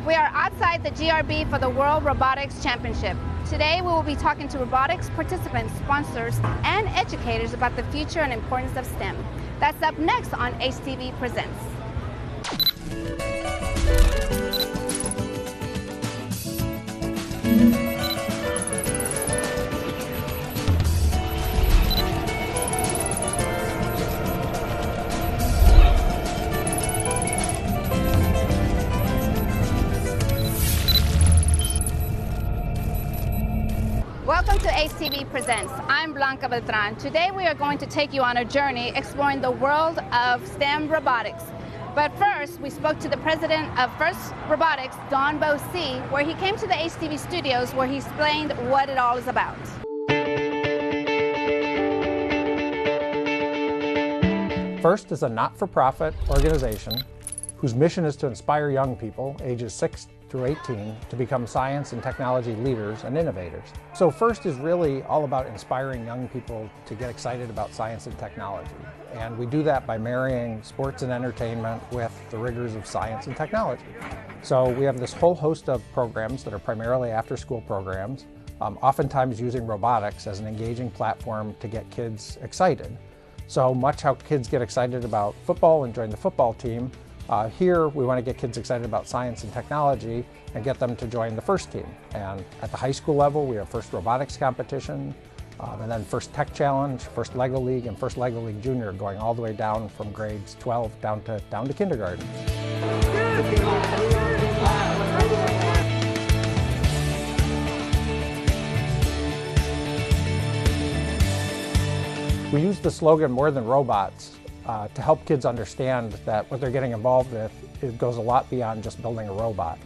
We are outside the GRB for the World Robotics Championship. Today we will be talking to robotics participants, sponsors, and educators about the future and importance of STEM. That's up next on HTV Presents. Welcome to HTV Presents. I'm Blanca Beltran. Today we are going to take you on a journey exploring the world of STEM robotics. But first, we spoke to the president of First Robotics, Don Bo-C, where he came to the HTV studios where he explained what it all is about. First is a not-for-profit organization whose mission is to inspire young people, ages 6 through 18, to become science and technology leaders and innovators. So First is really all about inspiring young people to get excited about science and technology. And we do that by marrying sports and entertainment with the rigors of science and technology. So we have this whole host of programs that are primarily after-school programs, oftentimes using robotics as an engaging platform to get kids excited. So much how kids get excited about football and join the football team, here we want to get kids excited about science and technology and get them to join the First team. And at the high school level, we have First Robotics Competition, and then First Tech Challenge, First Lego League, and First Lego League Junior, going all the way down from grades 12 down to kindergarten. We use the slogan "More Than Robots" to help kids understand that what they're getting involved with, it goes a lot beyond just building a robot.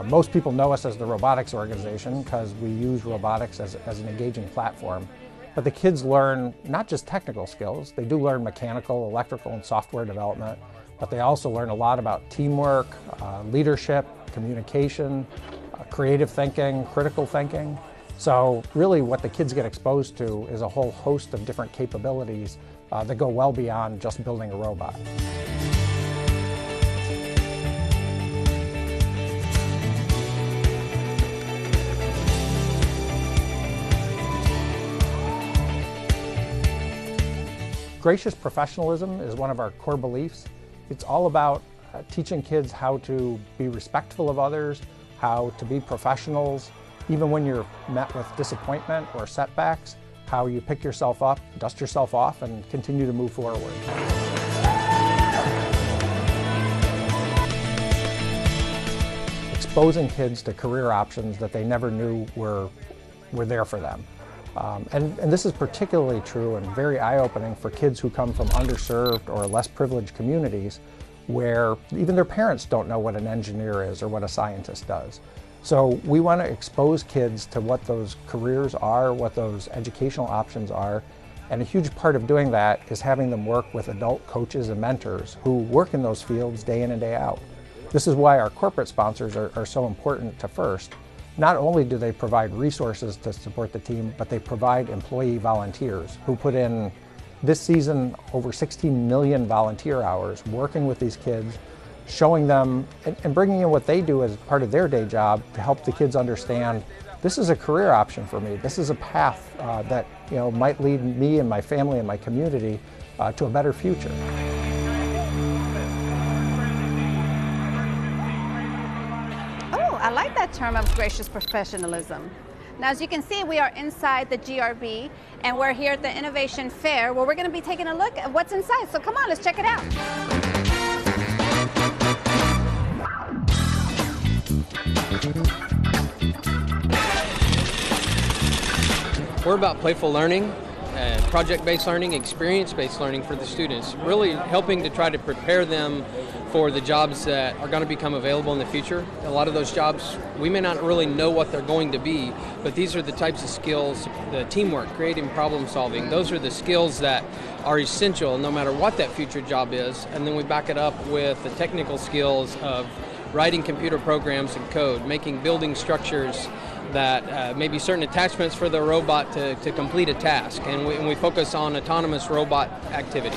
Most people know us as the robotics organization because we use robotics as an engaging platform. But the kids learn not just technical skills, they do learn mechanical, electrical, and software development, but they also learn a lot about teamwork, leadership, communication, creative thinking, critical thinking. So really what the kids get exposed to is a whole host of different capabilities that go well beyond just building a robot. Gracious professionalism is one of our core beliefs. It's all about teaching kids how to be respectful of others, how to be professionals, even when you're met with disappointment or setbacks, how you pick yourself up, dust yourself off, and continue to move forward. Exposing kids to career options that they never knew were there for them. And this is particularly true and very eye-opening for kids who come from underserved or less privileged communities where even their parents don't know what an engineer is or what a scientist does. So we want to expose kids to what those careers are, what those educational options are, and a huge part of doing that is having them work with adult coaches and mentors who work in those fields day in and day out. This is why our corporate sponsors are so important to First. Not only do they provide resources to support the team, but they provide employee volunteers who put in, this season, over 16 million volunteer hours working with these kids, showing them and bringing in what they do as part of their day job to help the kids understand this is a career option for me. This is a path that might lead me and my family and my community to a better future. Oh, I like that term of gracious professionalism. Now, as you can see, we are inside the GRB, and we're here at the Innovation Fair, where we're going to be taking a look at what's inside. So come on, let's check it out. We're about playful learning, project-based learning, experience-based learning for the students, really helping to try to prepare them for the jobs that are going to become available in the future. A lot of those jobs, we may not really know what they're going to be, but these are the types of skills, the teamwork, creative problem solving, those are the skills that are essential no matter what that future job is. And then we back it up with the technical skills of writing computer programs and code, making building structures that maybe certain attachments for the robot to complete a task. And we focus on autonomous robot activity.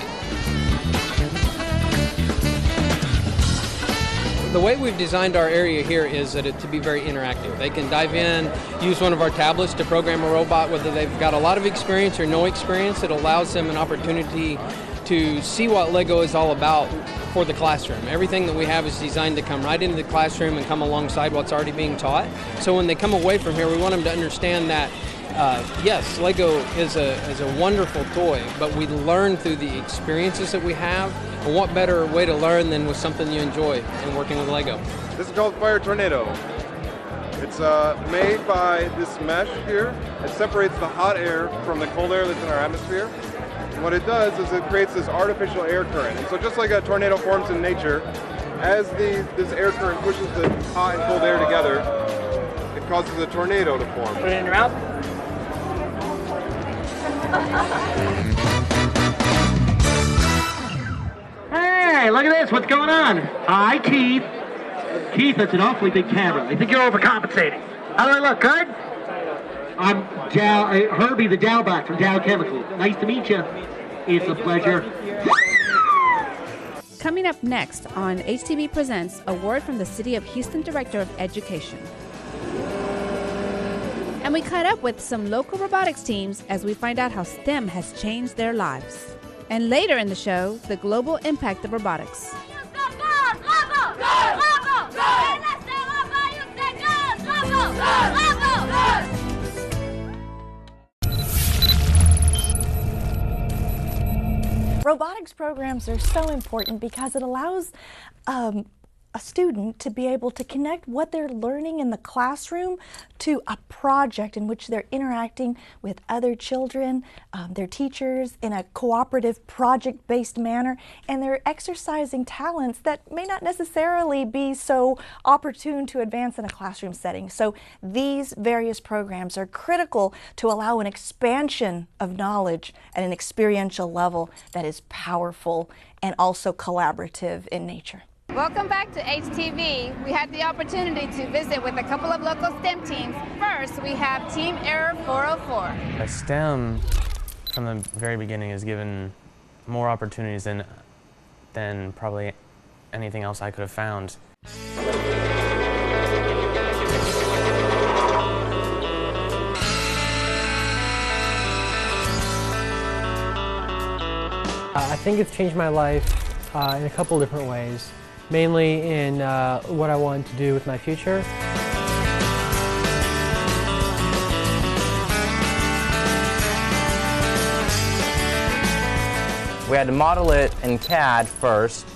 The way we've designed our area here is that to be very interactive. They can dive in, use one of our tablets to program a robot, whether they've got a lot of experience or no experience. It allows them an opportunity to see what Lego is all about for the classroom. Everything that we have is designed to come right into the classroom and come alongside what's already being taught. So when they come away from here, we want them to understand that yes, Lego is a wonderful toy, but we learn through the experiences that we have, and what better way to learn than with something you enjoy in working with Lego. This is called Fire Tornado. It's made by this mesh here. It separates the hot air from the cold air that's in our atmosphere. And what it does is it creates this artificial air current. And so just like a tornado forms in nature, as this air current pushes the hot and cold air together, it causes a tornado to form. Put it in your mouth. Hey, look at this. What's going on? Hi, Keith. Keith, that's an awfully big camera. I think you're overcompensating. How do I look? Good? I'm Herbie the Dowback from Dow Chemical. Nice to meet you. It's a pleasure. Coming up next on HTV Presents, a word from the City of Houston Director of Education. And we caught up with some local robotics teams as we find out how STEM has changed their lives. And later in the show, the global impact of robotics. Robotics programs are so important because it allows a student to be able to connect what they're learning in the classroom to a project in which they're interacting with other children, their teachers, in a cooperative project-based manner, and they're exercising talents that may not necessarily be so opportune to advance in a classroom setting. So these various programs are critical to allow an expansion of knowledge at an experiential level that is powerful and also collaborative in nature. Welcome back to HTV. We had the opportunity to visit with a couple of local STEM teams. First, we have Team Error 404. STEM, from the very beginning, has given more opportunities than probably anything else I could have found. I think it's changed my life in a couple different ways. Mainly in what I wanted to do with my future. We had to model it in CAD first,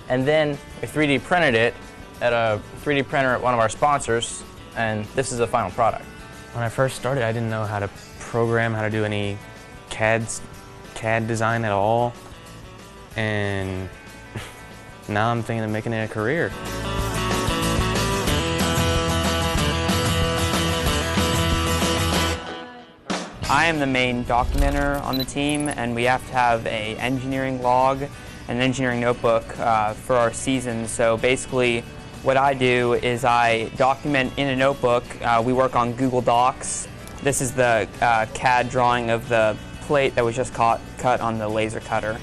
and then we 3D printed it at a 3D printer at one of our sponsors, and this is the final product. When I first started, I didn't know how to program, how to do any CAD design at all, and now I'm thinking of making it a career. I am the main documenter on the team, and we have to have an engineering log and an engineering notebook for our season. So basically what I do is I document in a notebook. We work on Google Docs. This is the CAD drawing of the plate that was just cut on the laser cutter.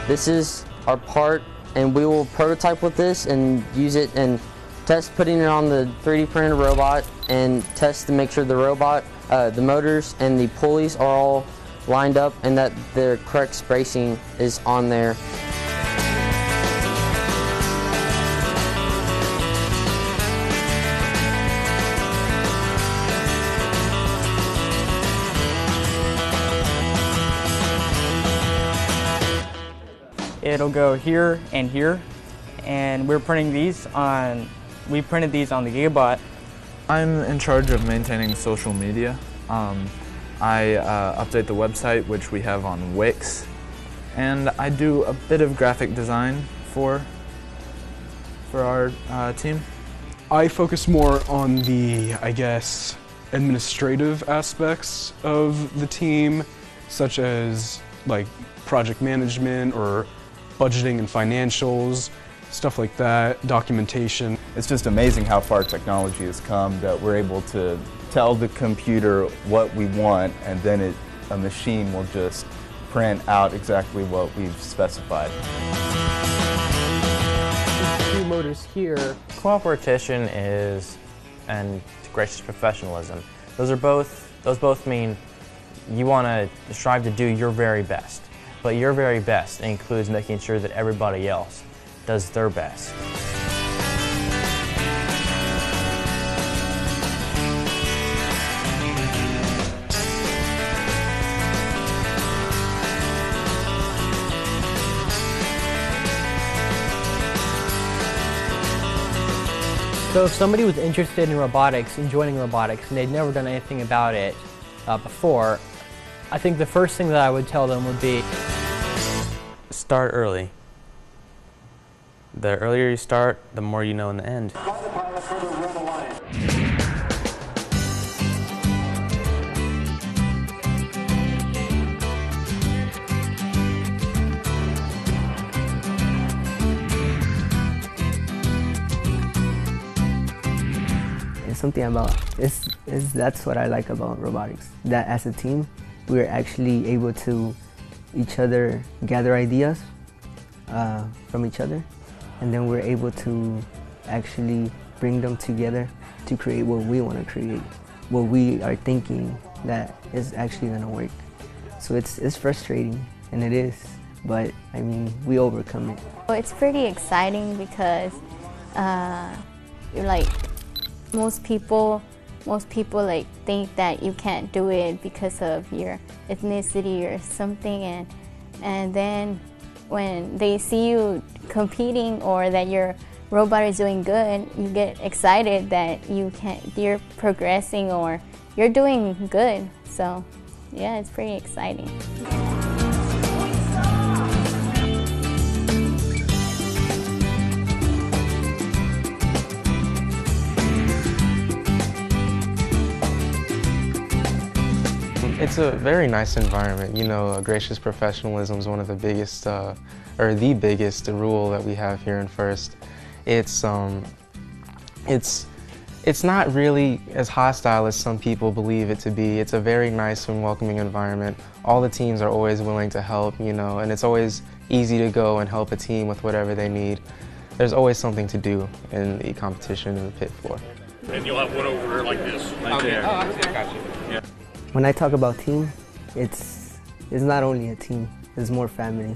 This is our part, and we will prototype with this and use it and test putting it on the 3D printed robot and test to make sure the robot, the motors and the pulleys are all lined up and that the correct spacing is on there. It'll go here, and we're printing these on, we printed these on the Gigabot. I'm in charge of maintaining social media. I update the website, which we have on Wix, and I do a bit of graphic design for our team. I focus more on the, I guess, administrative aspects of the team, such as like project management or budgeting and financials, stuff like that, documentation. It's just amazing how far technology has come, that we're able to tell the computer what we want, and then a machine will just print out exactly what we've specified. Two motors here. Cooperation and gracious professionalism. Those both mean you want to strive to do your very best. But your very best includes making sure that everybody else does their best. So if somebody was interested in robotics and joining robotics and they'd never done anything about it before, I think the first thing that I would tell them would be start early. The earlier you start, the more you know in the end. Something about that's what I like about robotics, that as a team we're actually able to each other gather ideas from each other, and then we're able to actually bring them together to create what we want to create, what we are thinking that is actually going to work. So it's frustrating, and it is, but I mean, we overcome it. Well, it's pretty exciting because like most people like think that you can't do it because of your ethnicity or something, and then when they see you competing or that your robot is doing good, you get excited that you're progressing or you're doing good. So yeah, it's pretty exciting. It's a very nice environment. You know, gracious professionalism is one of the biggest, or the biggest rule that we have here in First. It's not really as hostile as some people believe it to be. It's a very nice and welcoming environment. All the teams are always willing to help, you know, and it's always easy to go and help a team with whatever they need. There's always something to do in the competition and the pit floor. And you'll have one over like this. Okay. Oh, I see. I got you. Yeah. When I talk about team, it's not only a team, it's more family,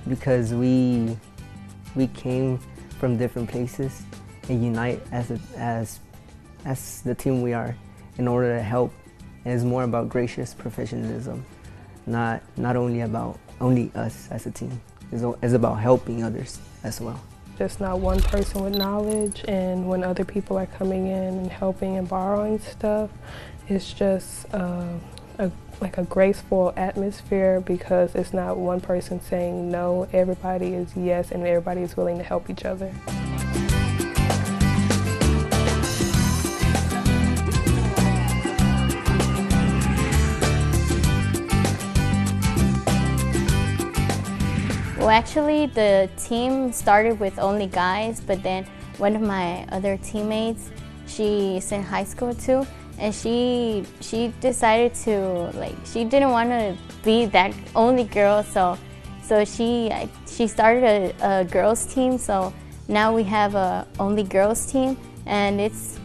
because we came from different places and unite as the team we are in order to help. And it's more about gracious professionalism, not only about only us as a team. It's about helping others as well. Just not one person with knowledge, and when other people are coming in and helping and borrowing stuff, it's just like a graceful atmosphere, because it's not one person saying no, everybody is yes, and everybody is willing to help each other. Well, actually, the team started with only guys, but then one of my other teammates, she's in high school too, and she decided to, like, she didn't want to be that only girl, so she started a girls team. So now we have a only girls team, and it's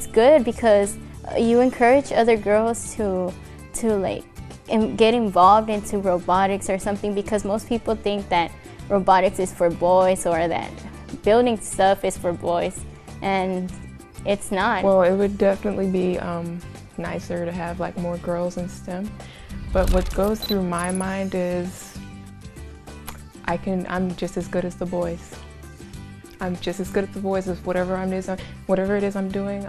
good because you encourage other girls to like get involved into robotics or something, because most people think that robotics is for boys or that building stuff is for boys, and it's not. Well, it would definitely be nicer to have like more girls in STEM, but what goes through my mind is I'm just as good as the boys. I'm just as good as the boys as whatever it is I'm doing.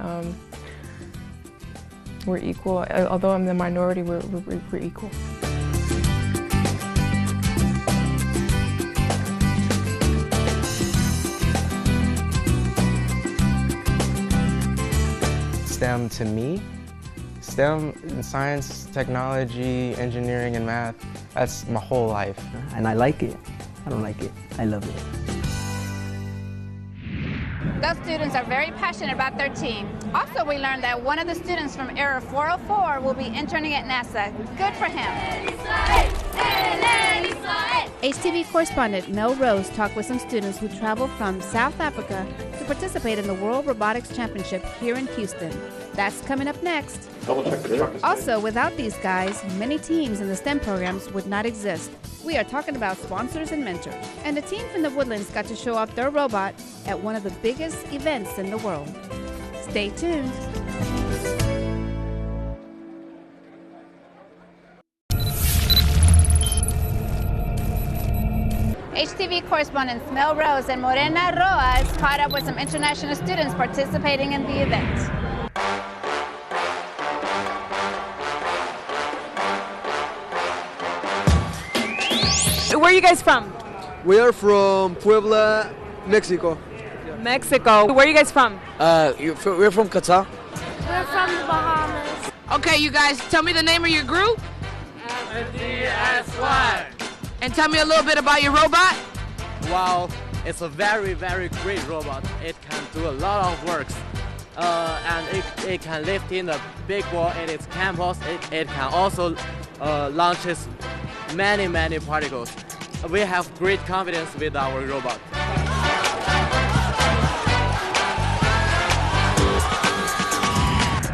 We're equal. Although I'm the minority, we're equal. STEM to me, STEM in science, technology, engineering, and math, that's my whole life. And I like it. I don't like it. I love it. Those students are very passionate about their team. Also, we learned that one of the students from Era 404 will be interning at NASA. Good for him. HTV correspondent Mel Rose talked with some students who traveled from South Africa to participate in the World Robotics Championship here in Houston. That's coming up next. Double check the truck. Also, without these guys, many teams in the STEM programs would not exist. We are talking about sponsors and mentors. And the team from the Woodlands got to show off their robot at one of the biggest events in the world. Stay tuned. HTV correspondents Mel Rose and Morena Roas caught up with some international students participating in the event. Where are you guys from? We are from Puebla, Mexico. Mexico. Where are you guys from? We're from Qatar. We're from the Bahamas. Okay, you guys, tell me the name of your group. FDS1. And tell me a little bit about your robot. Wow, it's a very, very great robot. It can do a lot of works. And it can lift in a big wall at its campus. It can also launch many particles. We have great confidence with our robot.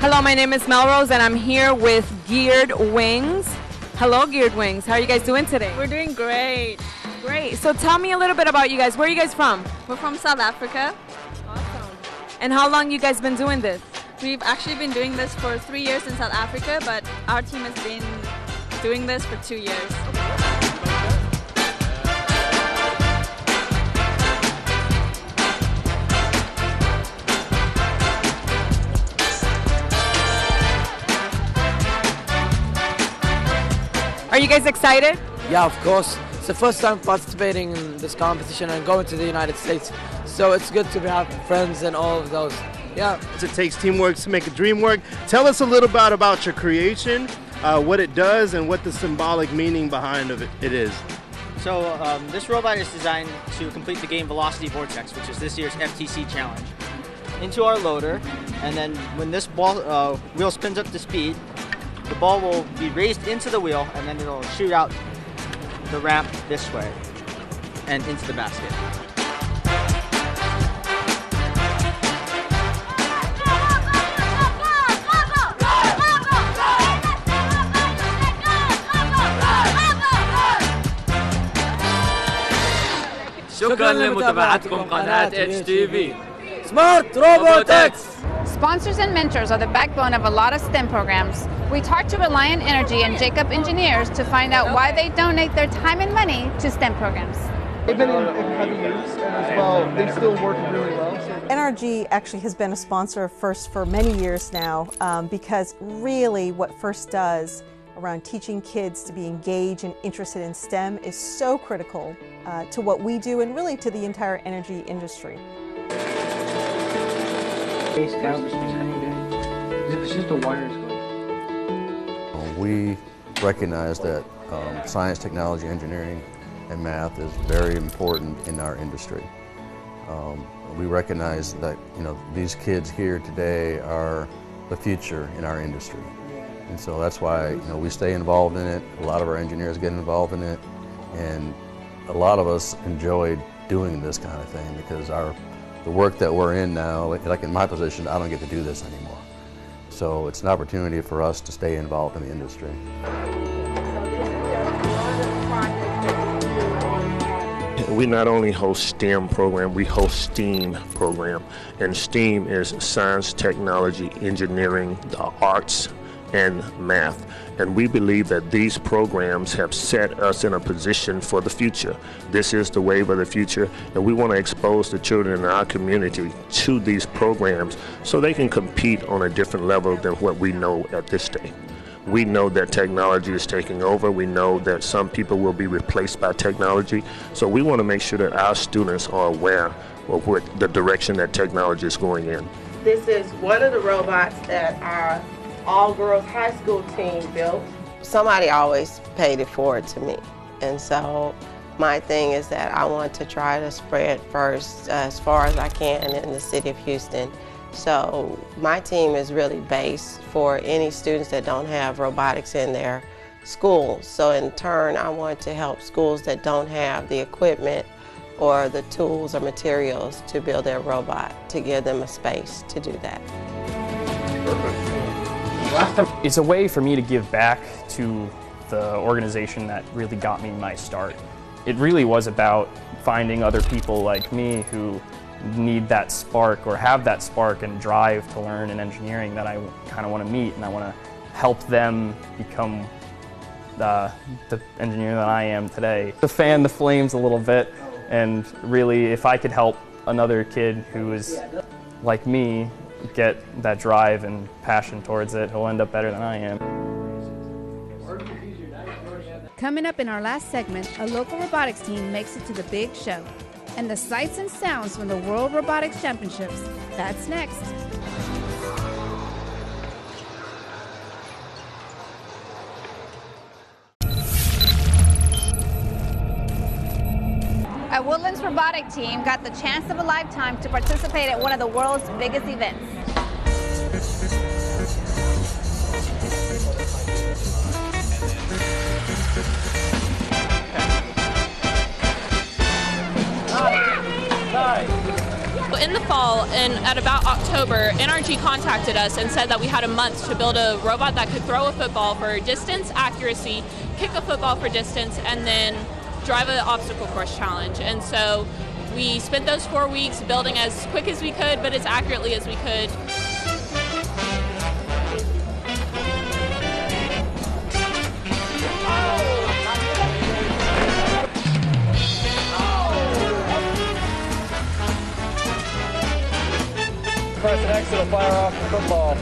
Hello, my name is Melrose and I'm here with Geared Wings. Hello, Geared Wings. How are you guys doing today? We're doing great. Great. So tell me a little bit about you guys. Where are you guys from? We're from South Africa. Awesome. And how long you guys been doing this? We've actually been doing this for 3 years in South Africa, but our team has been doing this for 2 years. Are you guys excited? Yeah, of course. It's the first time participating in this competition and going to the United States. So it's good to have friends and all of those. Yeah. It takes teamwork to make a dream work. Tell us a little bit about your creation, what it does, and what the symbolic meaning behind it is. So this robot is designed to complete the game Velocity Vortex, which is this year's FTC challenge. Into our loader, and then when this wheel spins up to speed, the ball will be raised into the wheel, and then it'll shoot out the ramp this way and into the basket. شكرا لمتابعتكم قناة HTV Smart Robotics. Sponsors and mentors are the backbone of a lot of STEM programs. We talked to Reliant Energy and Jacob Engineers to find out why they donate their time and money to STEM programs. They've been in heavy use, and as well, they still work really well. NRG actually has been a sponsor of FIRST for many years now because really what FIRST does around teaching kids to be engaged and interested in STEM is so critical to what we do and really to the entire energy industry. We recognize that science, technology, engineering, and math is very important in our industry. We recognize that these kids here today are the future in our industry, and so that's why we stay involved in it. A lot of our engineers get involved in it, and a lot of us enjoy doing this kind of thing because the work that we're in now, like in my position, I don't get to do this anymore. So it's an opportunity for us to stay involved in the industry. We not only host STEM program, we host STEAM program. And STEAM is science, technology, engineering, the arts, and math. And we believe that these programs have set us in a position for the future. This is the wave of the future, and we want to expose the children in our community to these programs so they can compete on a different level than what we know at this day. We know that technology is taking over. We know that some people will be replaced by technology. So we want to make sure that our students are aware of what the direction that technology is going in. This is one of the robots that our all-girls high school team built. Somebody always paid it forward to me. And so My thing is that I want to try to spread first as far as I can in the city of Houston. So my team is really based for any students that don't have robotics in their schools. So in turn, I want to help schools that don't have the equipment or the tools or materials to build their robot, to give them a space to do that. It's a way for me to give back to the organization that really got me my start. It really was about finding other people like me who need that spark or have that spark and drive to learn in engineering that I kind of want to meet, and I want to help them become the engineer that I am today. To fan the flames a little bit, and really if I could help another kid who is like me get that drive and passion towards it, he'll end up better than I am. Coming up in our last segment, a local robotics team makes it to the big show. And the sights and sounds from the World Robotics Championships. That's next. A Woodlands robotic team got the chance of a lifetime to participate at one of the world's biggest events. In the fall, and at about October, NRG contacted us and said that we had a month to build a robot that could throw a football for distance, accuracy, kick a football for distance, and then drive an obstacle course challenge. And so we spent those 4 weeks building as quick as we could, but as accurately as we could. Press an X, it'll fire off the football.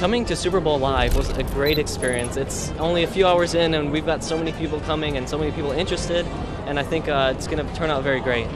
Coming to Super Bowl Live was a great experience. It's only a few hours in and we've got so many people coming and so many people interested, and I think it's going to turn out very great.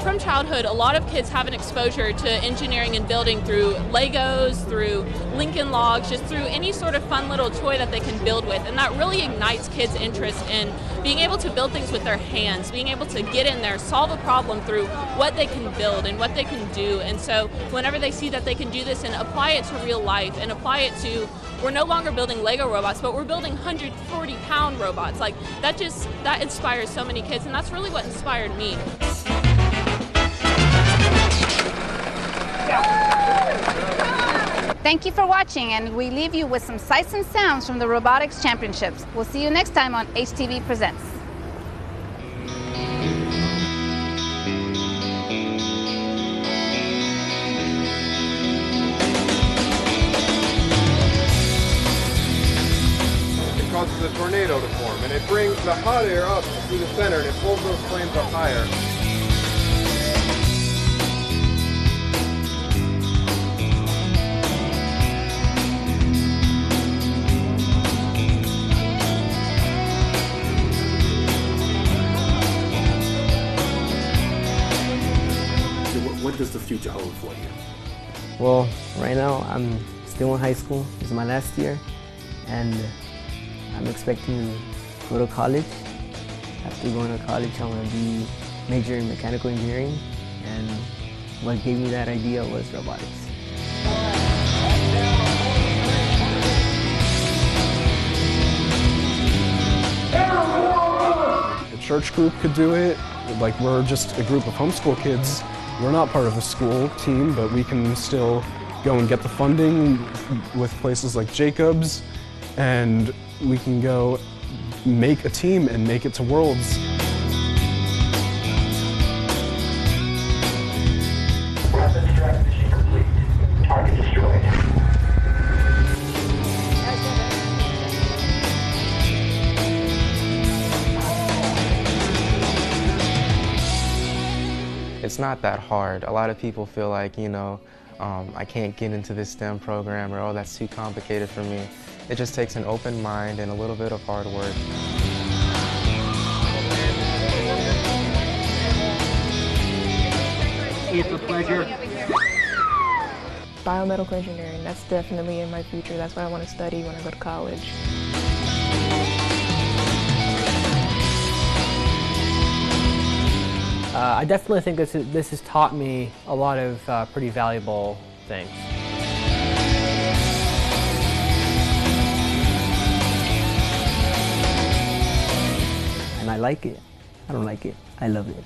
From childhood, a lot of kids have an exposure to engineering and building through Legos, through Lincoln Logs, just through any sort of fun little toy that they can build with. And that really ignites kids' interest in being able to build things with their hands, being able to get in there, solve a problem through what they can build and what they can do. And so whenever they see that they can do this and apply it to real life and apply it to, we're no longer building Lego robots, but we're building 140-pound robots. Like that inspires so many kids, and that's really what inspired me. Thank you for watching, and we leave you with some sights and sounds from the Robotics Championships. We'll see you next time on HTV Presents. It causes a tornado to form, and it brings the hot air up through the center, and it pulls those flames up higher. What does the future hold for you? Well, right now I'm still in high school. This is my last year, and I'm expecting to go to college. After going to college, I want to be major in mechanical engineering, and what gave me that idea was robotics. The church group could do it. Like, we're just a group of homeschool kids. We're not part of a school team, but we can still go and get the funding with places like Jacobs, and we can go make a team and make it to Worlds. Weapons transmission complete. Target destroyed. It's not that hard. A lot of people feel like, you know, I can't get into this STEM program, or oh, that's too complicated for me. It just takes an open mind and a little bit of hard work. It's a pleasure. biomedical engineering. That's definitely in my future. That's what I want to study when I go to college. I definitely think this has taught me a lot of pretty valuable things. And I like it. I don't like it. I love it.